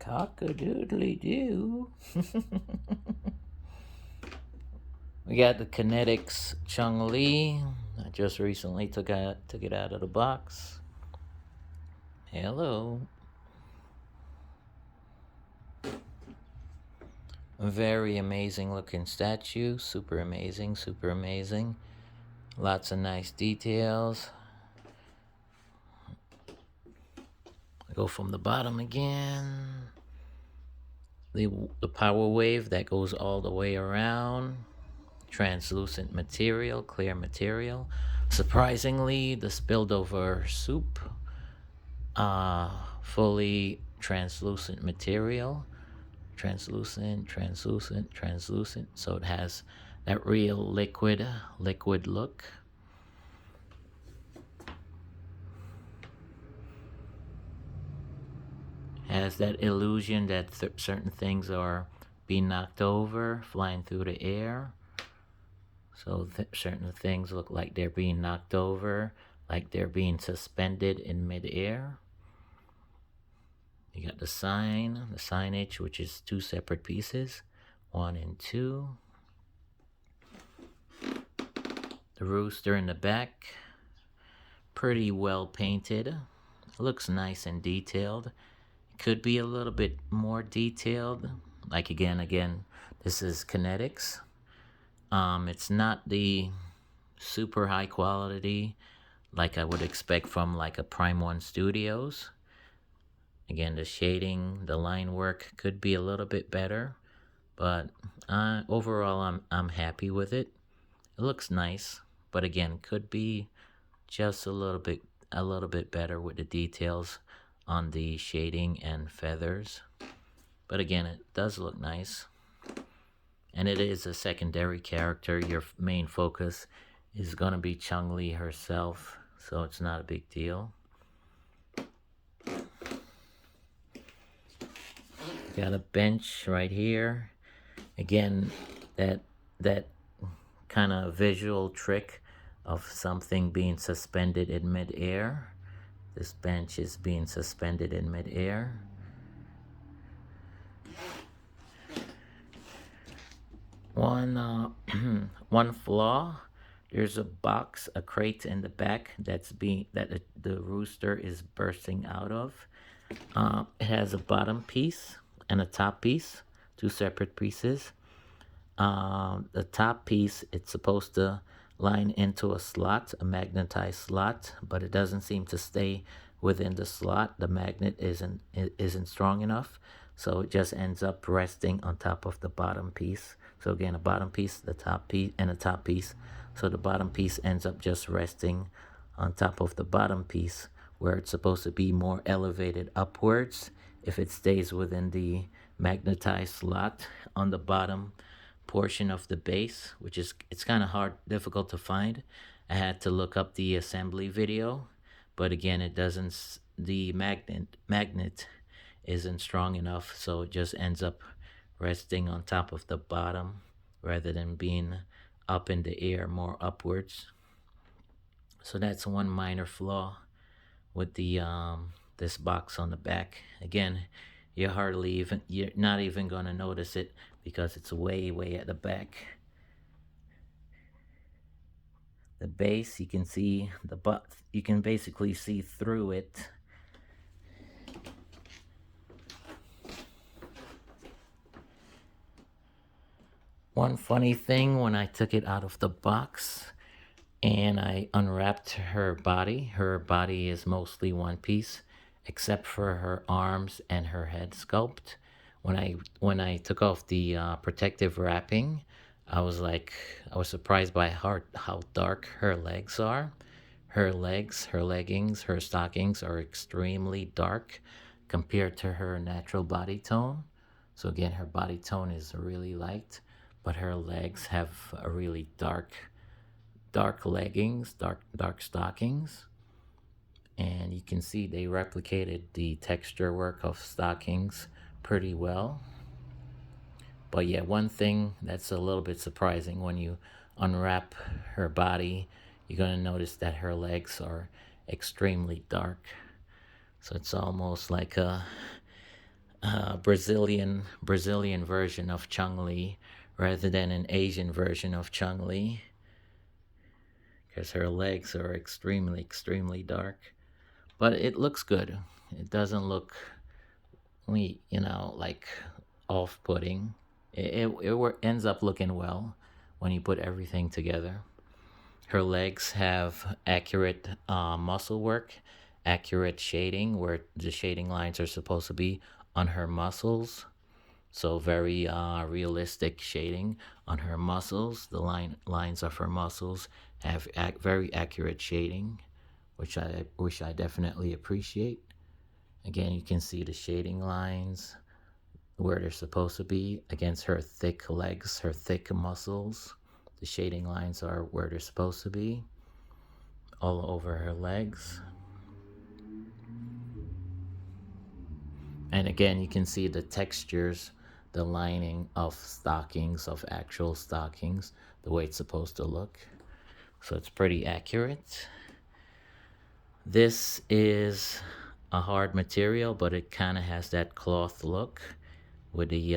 Cock-a-doodly-doo. We got the Kinetics Chung Lee. I just recently took it out of the box. Hello. A very amazing looking statue. Super amazing, super amazing. Lots of nice details. Go from the bottom again. The power wave that goes all the way around. Translucent material, clear material. Surprisingly, the spilled over soup, fully translucent material. Translucent. So it has that real liquid look. Has that illusion that certain things are being knocked over, flying through the air. So certain things look like they're being knocked over, like they're being suspended in midair. You got the signage, which is two separate pieces, 1 and 2. The rooster in the back, pretty well painted. Looks nice and detailed. Could be a little bit more detailed. Like again, this is Kinetics. It's not the super high quality like I would expect from like a Prime 1 Studios. Again, the shading, the line work could be a little bit better, but overall I'm happy with it. It looks nice, but again, could be just a little bit better with the details on the shading and feathers. But again, it does look nice. And it is a secondary character. Your main focus is going to be Chung Lee herself, so it's not a big deal. Got a bench right here. Again, that kind of visual trick of something being suspended in midair. This bench is being suspended in midair. One flaw. There's a box, a crate in the back that the rooster is bursting out of. It has a bottom piece and a top piece, two separate pieces. The top piece, it's supposed to line into a slot, a magnetized slot, but it doesn't seem to stay within the slot. The magnet isn't strong enough, so it just ends up resting on top of the bottom piece. So again, a bottom piece, the top piece, and a top piece. So the bottom piece ends up just resting on top of the bottom piece, where it's supposed to be more elevated upwards if it stays within the magnetized slot on the bottom portion of the base, which is, it's kind of difficult to find. I had to look up the assembly video, but again, the magnet isn't strong enough, so it just ends up resting on top of the bottom rather than being up in the air more upwards. So that's one minor flaw with the this box on the back. Again, you're not even gonna notice it because it's way at the back. The base, you can see you can basically see through it. One funny thing, when I took it out of the box and I unwrapped her body is mostly one piece, except for her arms and her head sculpt. When I took off the protective wrapping, I was surprised by how dark her legs are. Her legs, her leggings, her stockings are extremely dark compared to her natural body tone. So again, her body tone is really light, but her legs have a really dark leggings, dark stockings. And you can see they replicated the texture work of stockings pretty well. But yeah, one thing that's a little bit surprising, when you unwrap her body, you're going to notice that her legs are extremely dark. So it's almost like Brazilian version of Chung Li rather than an Asian version of Chung Li, because her legs are extremely dark. But it looks good. It doesn't look, like off-putting. It ends up looking well when you put everything together. Her legs have accurate muscle work, accurate shading where the shading lines are supposed to be on her muscles. So very realistic shading on her muscles. The lines of her muscles have very accurate shading, which I definitely appreciate. Again, you can see the shading lines where they're supposed to be against her thick legs, her thick muscles. The shading lines are where they're supposed to be, all over her legs. And again, you can see the textures, the lining of stockings, of actual stockings, the way it's supposed to look. So it's pretty accurate. This is a hard material, but it kind of has that cloth look with the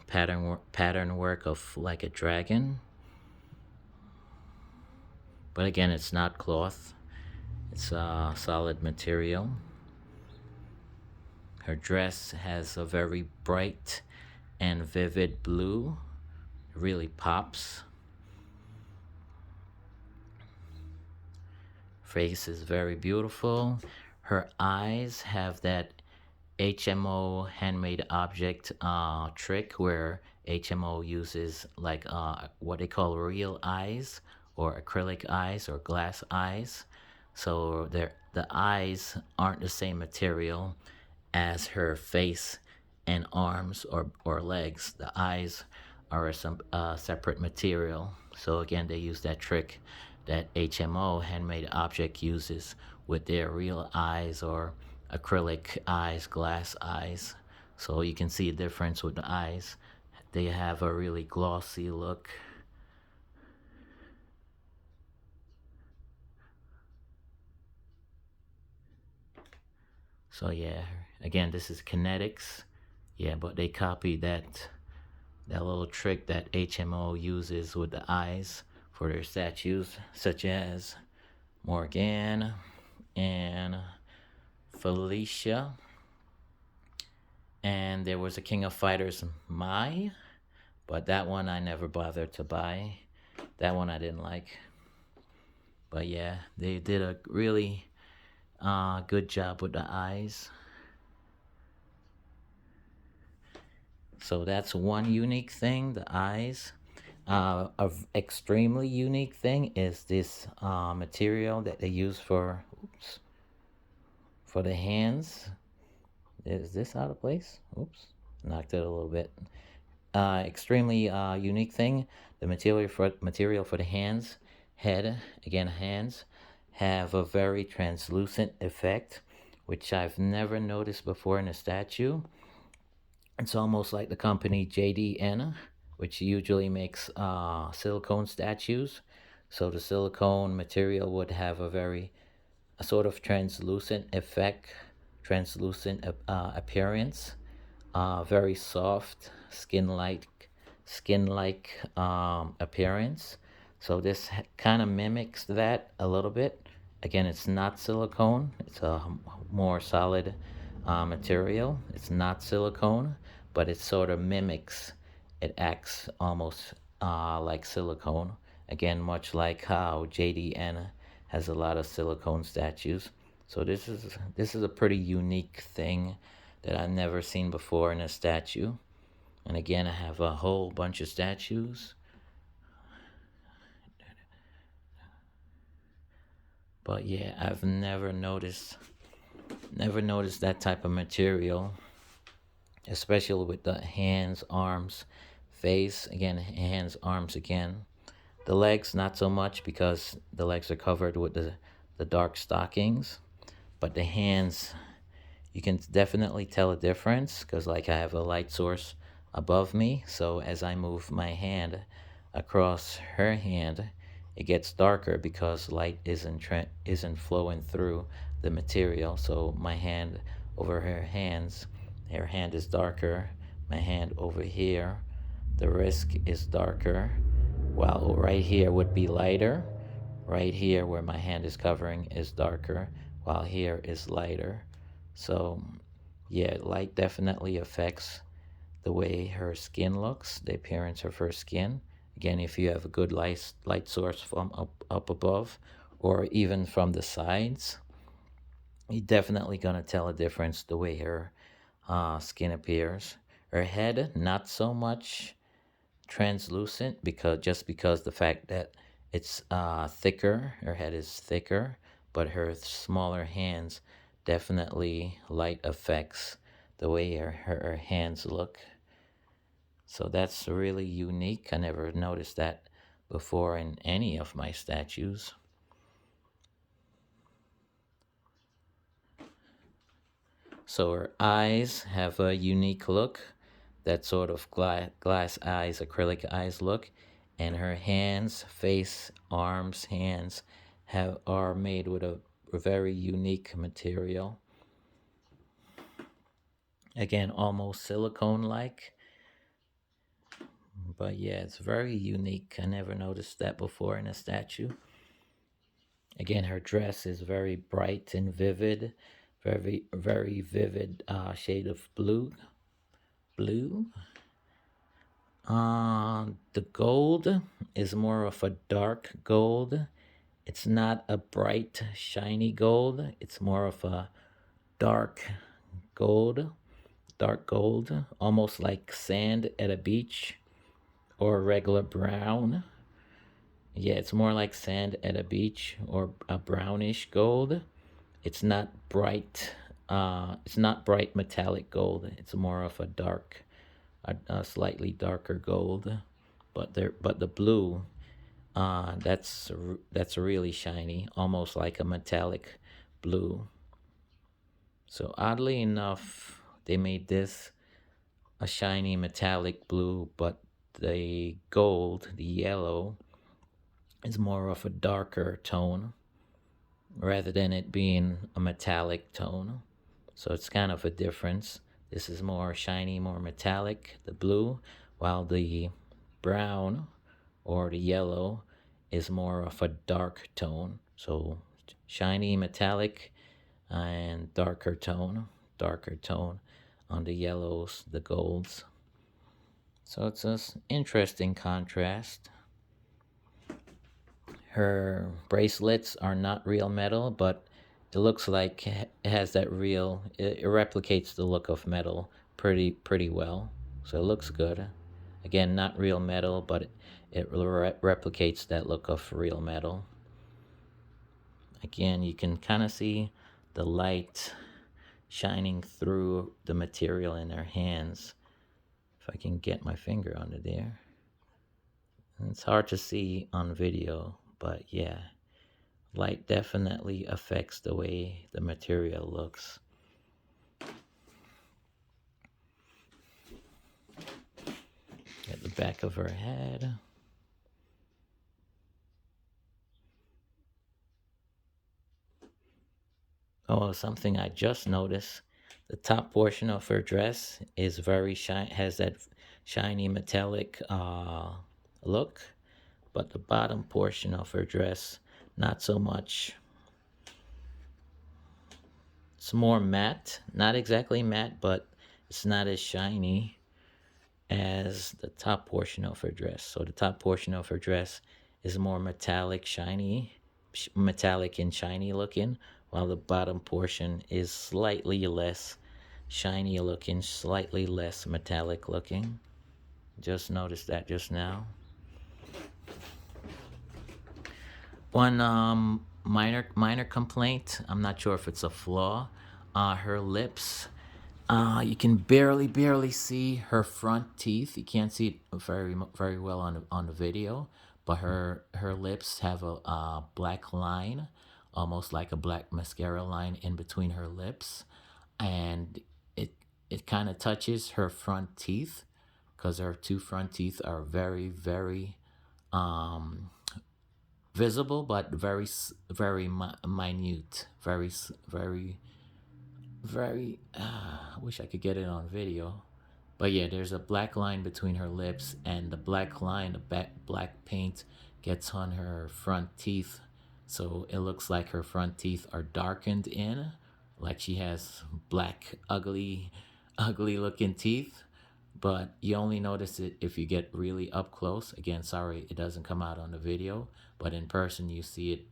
pattern work of like a dragon. But again, it's not cloth. It's a solid material. Her dress has a very bright and vivid blue. It really pops. Face is very beautiful. Her eyes have that HMO handmade object trick where HMO uses like what they call real eyes or acrylic eyes or glass eyes. So the eyes aren't the same material as her face and arms or legs. The eyes are some separate material. So again, they use that trick that HMO handmade object uses with their real eyes or acrylic eyes, glass eyes. So you can see a difference with the eyes. They have a really glossy look. So yeah, again, this is Kinetics. Yeah, but they copied that little trick that HMO uses with the eyes for their statues, such as Morgan and Felicia. And there was a King of Fighters Mai, but that one I never bothered to buy. That one I didn't like. But yeah, they did a really good job with the eyes. So that's one unique thing, the eyes. A extremely unique thing is this material that they use for the hands. Is this out of place? Oops, knocked it a little bit. Extremely unique thing. The material for the hands, head again, hands have a very translucent effect, which I've never noticed before in a statue. It's almost like the company JDN, which usually makes silicone statues. So the silicone material would have a sort of translucent effect, translucent appearance, very soft skin-like appearance. So this kind of mimics that a little bit. Again, it's not silicone. It's a more solid material. It's not silicone, but it sort of mimics. It acts almost like silicone. Again, much like how JDN has a lot of silicone statues. So this is a pretty unique thing that I've never seen before in a statue. And again, I have a whole bunch of statues. But yeah, I've never noticed that type of material, especially with the hands, arms, face. Again, hands, arms again. The legs, not so much because the legs are covered with the dark stockings. But the hands, you can definitely tell a difference because like I have a light source above me. So as I move my hand across her hand, it gets darker because light isn't flowing through the material. So my hand over her hands Her hand is darker. My hand over here, the wrist is darker, while right here would be lighter. Right here where my hand is covering is darker, while here is lighter. So yeah, light definitely affects the way her skin looks, the appearance of her skin. Again, if you have a good light source from up above or even from the sides, you're definitely gonna tell a difference the way her skin appears. Her head, not so much translucent because the fact that it's thicker, her head is thicker, but her smaller hands definitely light affects the way her hands look. So that's really unique. I never noticed that before in any of my statues. So her eyes have a unique look, that sort of glass eyes, acrylic eyes look, and her hands, face, arms, hands are made with a very unique material. Again, almost silicone-like, but yeah, it's very unique. I never noticed that before in a statue. Again, her dress is very bright and vivid, very vivid shade of blue. Blue. The gold is more of a dark gold. It's not a bright, shiny gold. It's more of a dark gold, dark gold, almost like sand at a beach or regular brown. Yeah, it's more like sand at a beach or a brownish gold. It's not bright. It's not bright metallic gold. It's more of a dark, a slightly darker gold. But the blue, that's really shiny, almost like a metallic blue. So oddly enough, they made this a shiny metallic blue, but the gold, the yellow, is more of a darker tone rather than it being a metallic tone. So it's kind of a difference. This is more shiny, more metallic, the blue, while the brown or the yellow is more of a dark tone. So shiny, metallic, and darker tone on the yellows, the golds. So it's an interesting contrast. Her bracelets are not real metal, but it looks like it has that real. It replicates the look of metal pretty well. So it looks good. Again, not real metal, but it replicates that look of real metal. Again, you can kind of see the light shining through the material in her hands. If I can get my finger under there. It's hard to see on video, but yeah, light definitely affects the way the material looks. At the back of her head. Oh, something I just noticed. The top portion of her dress is very has that shiny metallic look, but the bottom portion of her dress, not so much. It's more matte, not exactly matte, but it's not as shiny as the top portion of her dress. So the top portion of her dress is more metallic, shiny, metallic and shiny looking, while the bottom portion is slightly less shiny looking, slightly less metallic looking. Just noticed that just now. One minor complaint. I'm not sure if it's a flaw. Her lips. You can barely see her front teeth. You can't see it very well on the video, but her lips have a black line, almost like a black mascara line in between her lips, and it kind of touches her front teeth, because her two front teeth are very um visible, but very minute, very very, I wish I could get it on video. But yeah, there's a black line between her lips, and the black line, black paint gets on her front teeth. So it looks like her front teeth are darkened in, like she has black, ugly looking teeth. But you only notice it if you get really up close. Again, sorry, it doesn't come out on the video, but in person you see it.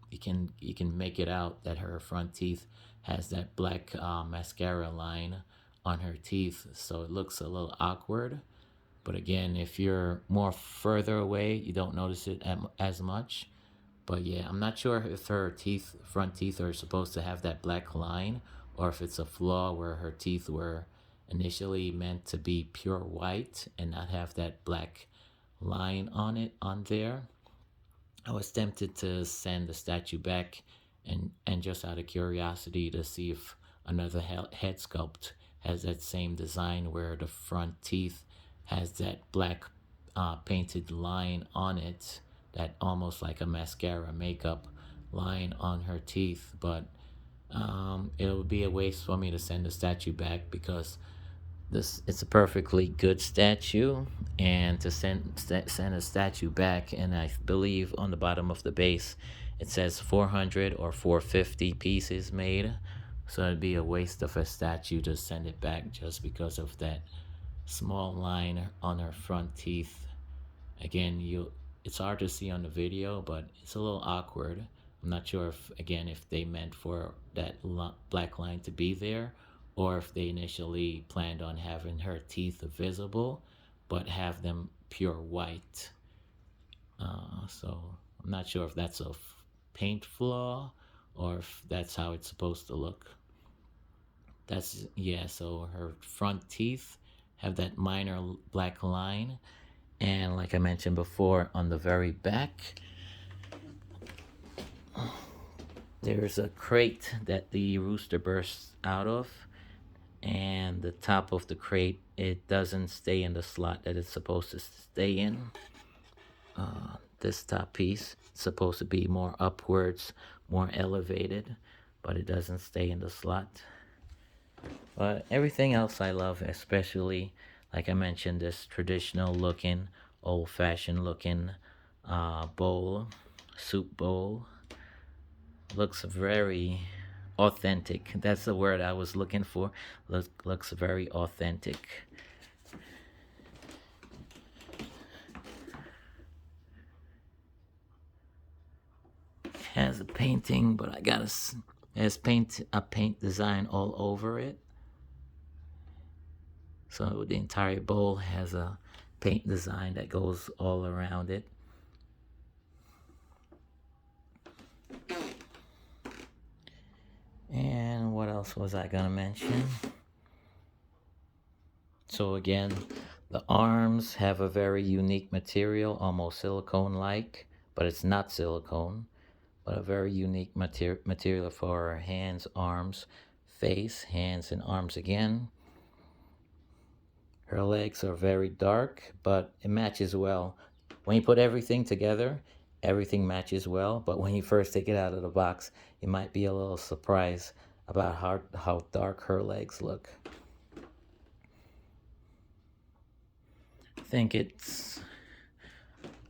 You can make it out that her front teeth has that black mascara line on her teeth, so it looks a little awkward. But again, if you're more further away, you don't notice it as much. But yeah, I'm not sure if her front teeth are supposed to have that black line, or if it's a flaw where her teeth were initially meant to be pure white and not have that black line on there. I was tempted to send the statue back, and just out of curiosity to see if another head sculpt has that same design where the front teeth has that black painted line on it, that almost like a mascara makeup line on her teeth. But it would be a waste for me to send the statue back, because this it's a perfectly good statue, and to send a statue back, and I believe on the bottom of the base it says 400 or 450 pieces made, so it'd be a waste of a statue to send it back just because of that small line on her front teeth. Again, you it's hard to see on the video, but it's a little awkward. I'm not sure if, again, if they meant for that black line to be there, or if they initially planned on having her teeth visible but have them pure white. So I'm not sure if that's a paint flaw or if that's how it's supposed to look. That's, yeah, so her front teeth have that minor black line, and like I mentioned before, on the very back there's a crate that the rooster bursts out of, and the top of the crate, it doesn't stay in the slot that it's supposed to stay in. This top piece is supposed to be more upwards, more elevated, but it doesn't stay in the slot. But everything else I love, especially, like I mentioned, this traditional looking, old fashioned looking bowl, soup bowl. Looks very authentic. That's the word I was looking for. Looks very authentic. Has a painting, but has a paint design all over it. So the entire bowl has a paint design that goes all around it. And what else was I gonna mention? So again, the arms have a very unique material, almost silicone-like, but it's not silicone, but a very unique material for her hands, arms, face, hands and arms again. Her legs are very dark, but it matches well. When you put everything together, everything matches well, but when you first take it out of the box, you might be a little surprised about how dark her legs look. I think it's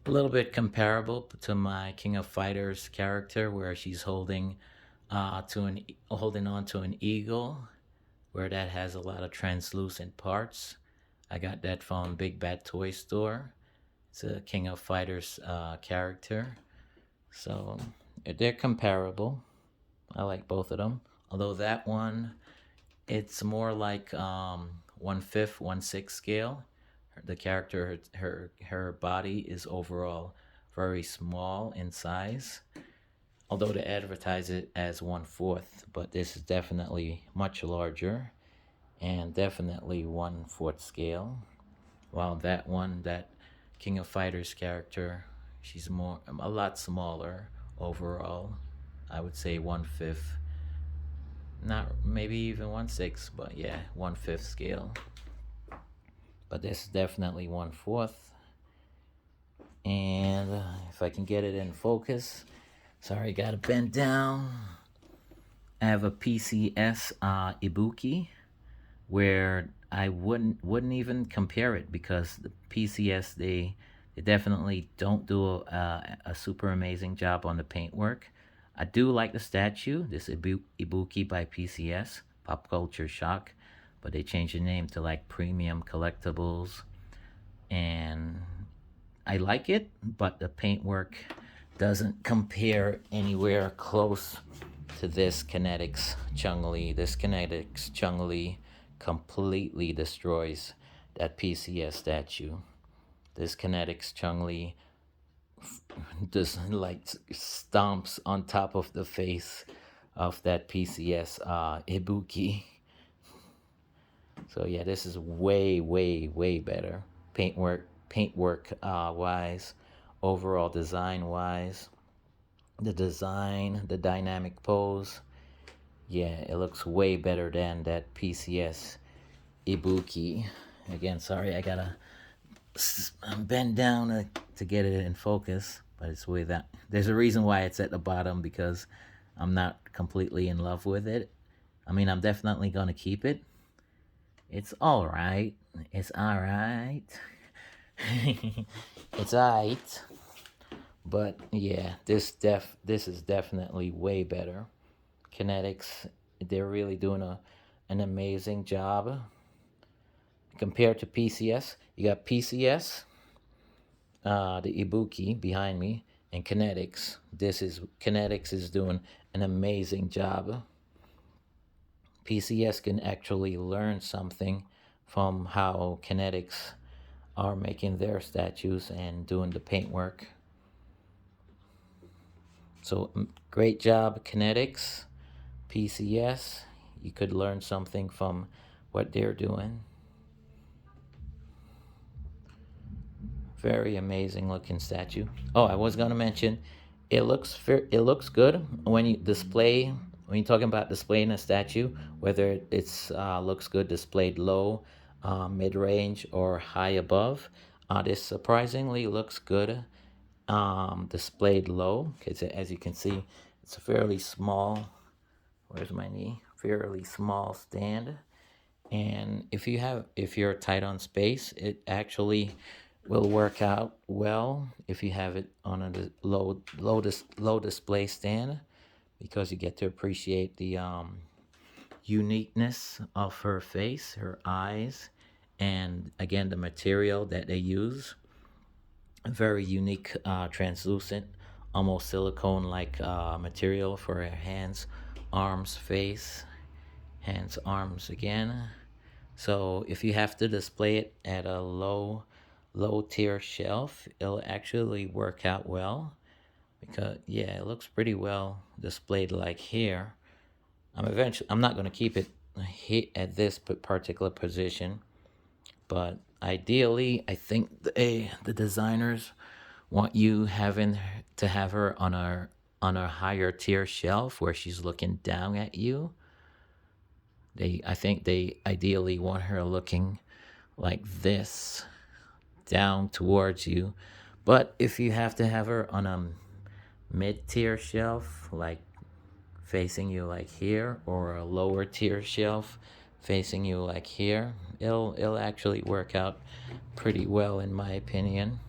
a little bit comparable to my King of Fighters character, where she's holding on to an eagle, where that has a lot of translucent parts. I got that from Big Bad Toy Store. It's a King of Fighters character. So they're comparable. I like both of them. Although that one, it's more like 1/5, 1/6 scale. The character, her body is overall very small in size. Although they advertise it as 1/4, but this is definitely much larger, and definitely 1/4 scale. While that King of Fighters character, she's a lot smaller overall. I would say 1/5, not maybe even 1/6, but yeah, 1/5 scale. But this is definitely 1/4. And if I can get it in focus, sorry, gotta bend down. I have a PCS Ibuki where I wouldn't even compare it because the PCS they definitely don't do a super amazing job on the paintwork. I do like the statue, this Ibuki by PCS, Pop Culture Shock, but they changed the name to like Premium Collectibles, and I like it, but the paintwork doesn't compare anywhere close to this Kinetics Chun-Li. This Kinetics Chun-Li completely destroys that PCS statue. This Kinetics Chun-Li just like stomps on top of the face of that PCS Ibuki. So yeah, this is way, way, way better. Paintwork wise, overall design wise, the design, the dynamic pose. Yeah, it looks way better than that PCS Ibuki. Again, sorry, I gotta bend down to get it in focus, but it's way that. There's a reason why it's at the bottom because I'm not completely in love with it. I mean, I'm definitely gonna keep it. It's all right. It's all right. It's alright. But yeah, this is definitely way better. Kinetics, they're really doing an amazing job compared to PCS. You got PCS, the Ibuki behind me, and Kinetics. Kinetics is doing an amazing job. PCS can actually learn something from how Kinetics are making their statues and doing the paintwork. So great job, Kinetics, PCS. You could learn something from what they're doing. Very amazing looking statue. Oh, I was gonna mention, it looks good when you display when you're talking about displaying a statue, whether it's looks good displayed low, mid range, or high above. This surprisingly looks good displayed low. Because as you can see, it's a fairly small. Where's my knee? Fairly small stand. And if you're tight on space, it actually will work out well if you have it on a low display stand, because you get to appreciate the uniqueness of her face, her eyes, and again the material that they use. A very unique, translucent, almost silicone like material for her hands, arms, face, hands, arms again. So if you have to display it at a low tier shelf, it'll actually work out well, because yeah, it looks pretty well displayed like here. I'm not going to keep it at this particular position, but ideally I think the designers want you having to have her on a higher tier shelf where she's looking down at you. I think they ideally want her looking like this, down towards you. But if you have to have her on a mid-tier shelf, like facing you like here, or a lower tier shelf facing you like here, it'll actually work out pretty well in my opinion.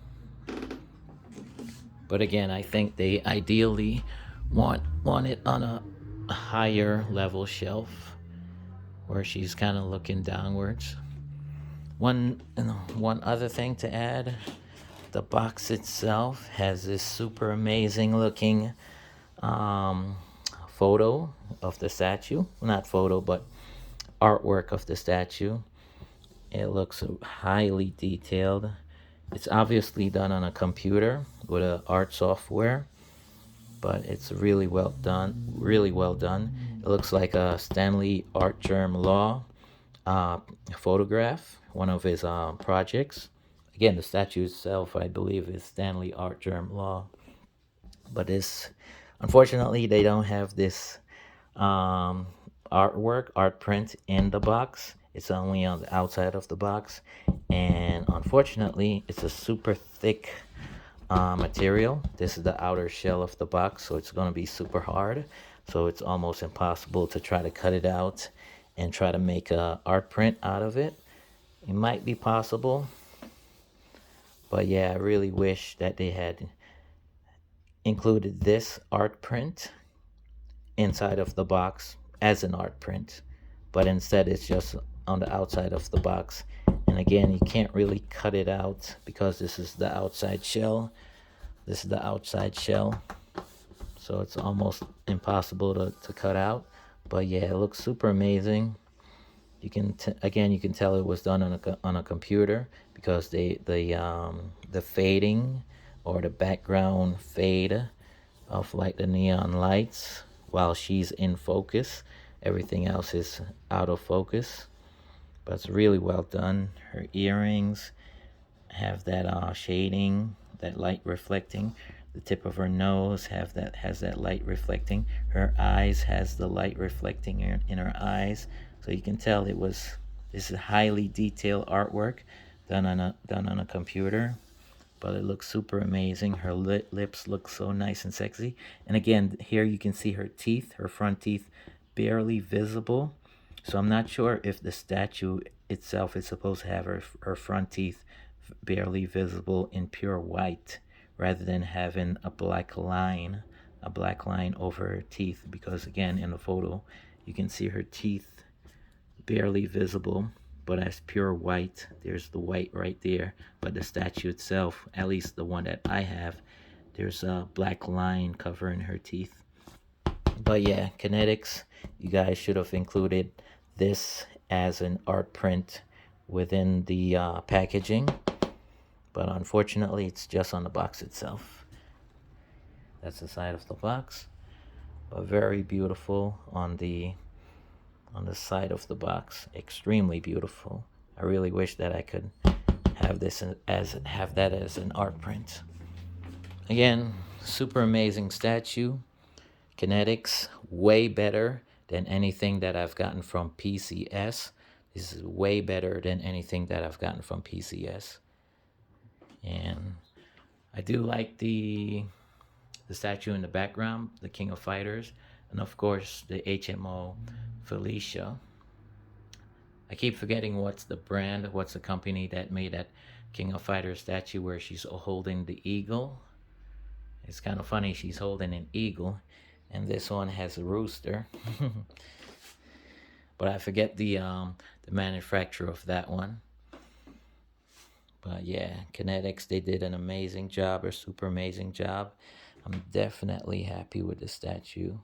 But again, I think they ideally want it on a higher level shelf where she's kind of looking downwards. One other thing to add, the box itself has this super amazing looking um, photo of the statue. Not photo, but artwork of the statue. It looks highly detailed. It's obviously done on a computer with a art software, but it's really well done. Really well done. It looks like a Stanley Art Germ Law uh, photograph, one of his projects. Again, the statue itself, I believe, is Stanley Art Germ Law. But this, unfortunately, they don't have this um, art print in the box. It's only on the outside of the box. And unfortunately, it's a super thick material. This is the outer shell of the box, so it's going to be super hard. so it's almost impossible to try to cut it out and try to make a art print out of it. It might be possible, but yeah, I really wish that they had included this art print inside of the box as an art print, but instead it's just on the outside of the box. And again, you can't really cut it out because this is the outside shell. This is the outside shell, so it's almost impossible to cut out. But yeah, it looks super amazing. You can again, you can tell it was done on a computer because the fading or the background fade of like the neon lights while she's in focus, everything else is out of focus. But it's really well done. Her earrings have that shading, that light reflecting. The tip of her nose has that light reflecting. Her eyes has the light reflecting in her eyes. So you can tell this is highly detailed artwork done on a computer, but it looks super amazing. Her lips look so nice and sexy. And again, here you can see her teeth, her front teeth barely visible. So I'm not sure if the statue itself is supposed to have her front teeth barely visible in pure white rather than having a black line over her teeth, because again, in the photo you can see her teeth barely visible, but as pure white. There's the white right there, but the statue itself, at least the one that I have, there's a black line covering her teeth. But yeah, Kinetics, you guys should have included this as an art print within the packaging, but unfortunately it's just on the box itself. That's the side of the box, but very beautiful on the side of the box. Extremely beautiful. I really wish that I could have that as an art print. Again, super amazing statue. Kinetics, way better than anything that I've gotten from PCS. This is way better than anything that I've gotten from PCS. And I do like the statue in the background, the King of Fighters, and of course the HMO Felicia. I keep forgetting what's the company that made that King of Fighters statue where she's holding the eagle. It's kind of funny, she's holding an eagle, and this one has a rooster. But I forget the manufacturer of that one. But yeah, Kinetics, they did an amazing job, a super amazing job. I'm definitely happy with the statue.